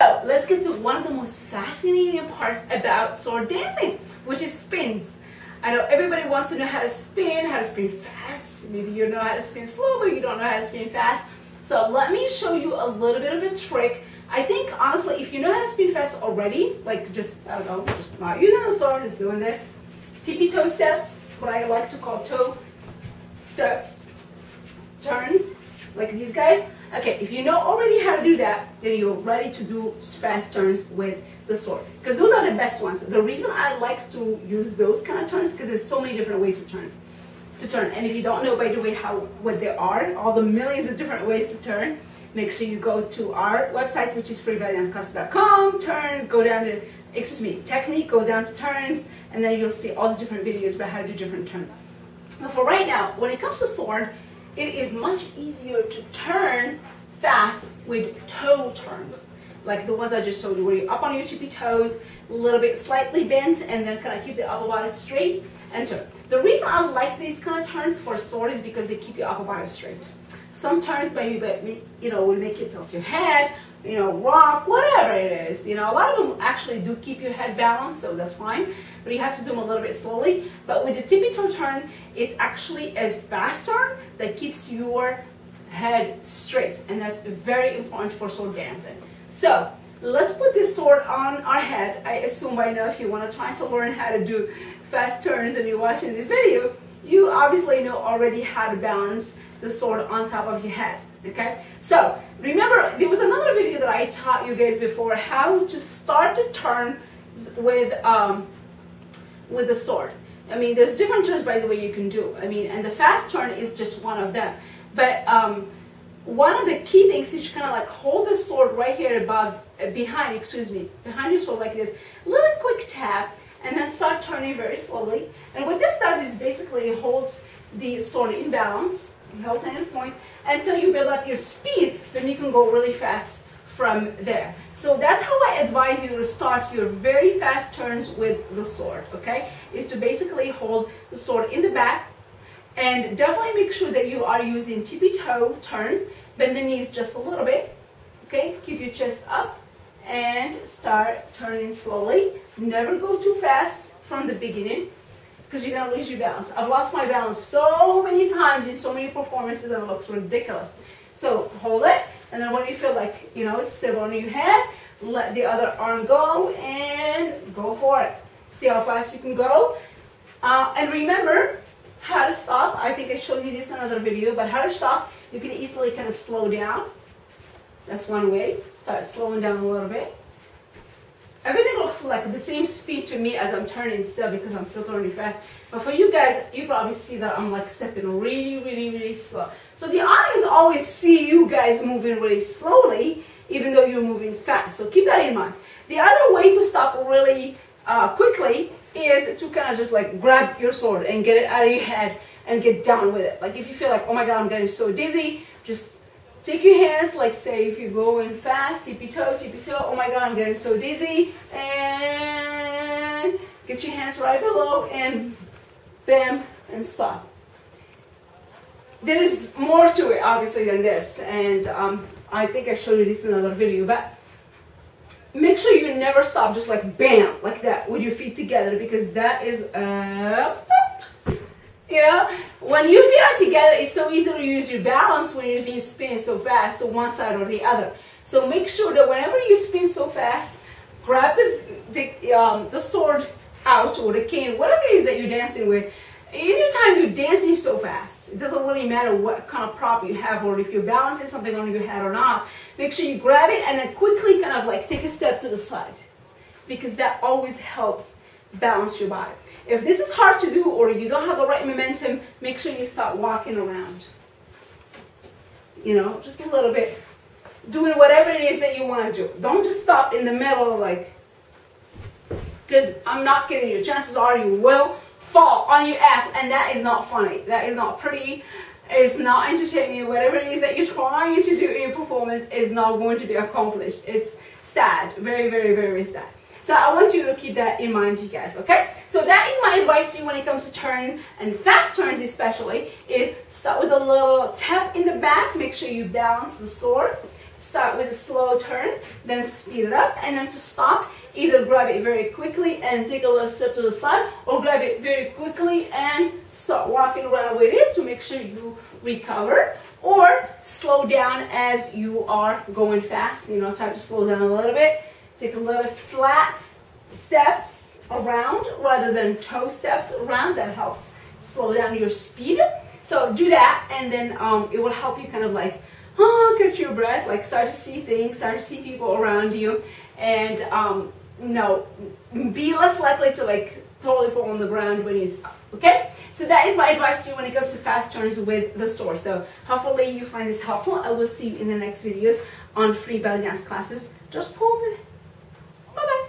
So let's get to one of the most fascinating parts about sword dancing, which is spins. I know everybody wants to know how to spin fast. Maybe you know how to spin slow, but you don't know how to spin fast. So let me show you a little bit of a trick. I think honestly, if you know how to spin fast already, like just, I don't know, just not using the sword, just doing the tippy toe steps, what I like to call toe steps, turns, like these guys. Okay, if you know already how to do that, then you're ready to do fast turns with the sword. Because those are the best ones. The reason I like to use those kind of turns, because there's so many different ways to turn. And if you don't know, by the way, what they are, all the millions of different ways to turn, make sure you go to our website, which is freeballydanceclasses.com, turns, go down to, technique, go down to turns, and then you'll see all the different videos about how to do different turns. But for right now, when it comes to sword, it is much easier to turn fast with toe turns, like the ones I just showed you, where you're up on your tippy toes, a little bit slightly bent, and then kind of keep the upper body straight and turn. The reason I like these kind of turns for sword is because they keep your upper body straight. Some turns maybe, will make you tilt your head, rock, whatever it is. A lot of them actually do keep your head balanced, so that's fine. But you have to do them a little bit slowly. But with the tippy toe turn, it's actually a fast turn that keeps your head straight, and that's very important for sword dancing. So let's put this sword on our head. I assume by now, if you want to try to learn how to do fast turns and you're watching this video, you obviously know already how to balance the sword on top of your head. Okay, so remember, there was another video that I taught you guys before how to start the turn with the sword. I mean, there's different turns, by the way, you can do. I mean, and the fast turn is just one of them. But one of the key things is you kind of like hold the sword right here behind your sword like this. Little quick tap, and then start turning very slowly. And what this does is basically it holds the sword in balance, held at a point, until you build up your speed, then you can go really fast from there. So that's how I advise you to start your very fast turns with the sword, okay? Is to basically hold the sword in the back, and definitely make sure that you are using tippy toe turns. Bend the knees just a little bit, okay? Keep your chest up and start turning slowly. Never go too fast from the beginning, because you're gonna lose your balance. I've lost my balance so many times in so many performances that it looks ridiculous. So hold it, and then when you feel like, it's still on your head, let the other arm go and go for it. See how fast you can go. And remember how to stop. I think I showed you this in another video, but how to stop, you can easily kind of slow down. That's one way. Start slowing down a little bit. Everything looks like the same speed to me as I'm turning still, because I'm still turning fast. But for you guys, you probably see that I'm like stepping really, really, really slow. So the audience always see you guys moving really slowly, even though you're moving fast. So keep that in mind. The other way to stop really quickly is to kind of just like grab your sword and get it out of your head and get down with it. Like if you feel like, oh my God, I'm getting so dizzy, just take your hands, like say if you're going fast, tippy toe, oh my God, I'm getting so dizzy, and get your hands right below and bam, and stop. There is more to it, obviously, than this, and I think I showed you this in another video, but make sure you never stop, just like bam, like that, with your feet together, because that is when your feet are together, it's so easy to use your balance when you're being spinning so fast to one side or the other. So make sure that whenever you spin so fast, grab the sword out, or the cane, whatever it is that you're dancing with. Anytime you're dancing so fast, it doesn't really matter what kind of prop you have, or if you're balancing something on your head or not. Make sure you grab it and then quickly kind of like take a step to the side, because that always helps balance your body. If this is hard to do, or you don't have the right momentum, make sure you start walking around. Just a little bit. Doing whatever it is that you want to do. Don't just stop in the middle, like, because I'm not kidding you. Chances are you will fall on your ass, and that is not funny. That is not pretty. It's not entertaining. Whatever it is that you're trying to do in your performance is not going to be accomplished. It's sad. Very, very, very sad. So I want you to keep that in mind, you guys, okay? So that is my advice to you when it comes to turn, and fast turns especially, is start with a little tap in the back. Make sure you balance the sword. Start with a slow turn, then speed it up, and then to stop, either grab it very quickly and take a little step to the side, or grab it very quickly and start walking around with it to make sure you recover, or slow down as you are going fast. You know, start to slow down a little bit. Take a little flat steps around rather than toe steps around. That helps slow down your speed. So do that, and then it will help you kind of like catch your breath, like start to see things, start to see people around you, and be less likely to like totally fall on the ground when you stop. Okay, so that is my advice to you when it comes to fast turns with the sword. So hopefully you find this helpful. I will see you in the next videos on free belly dance classes. Just pull me. Bye bye.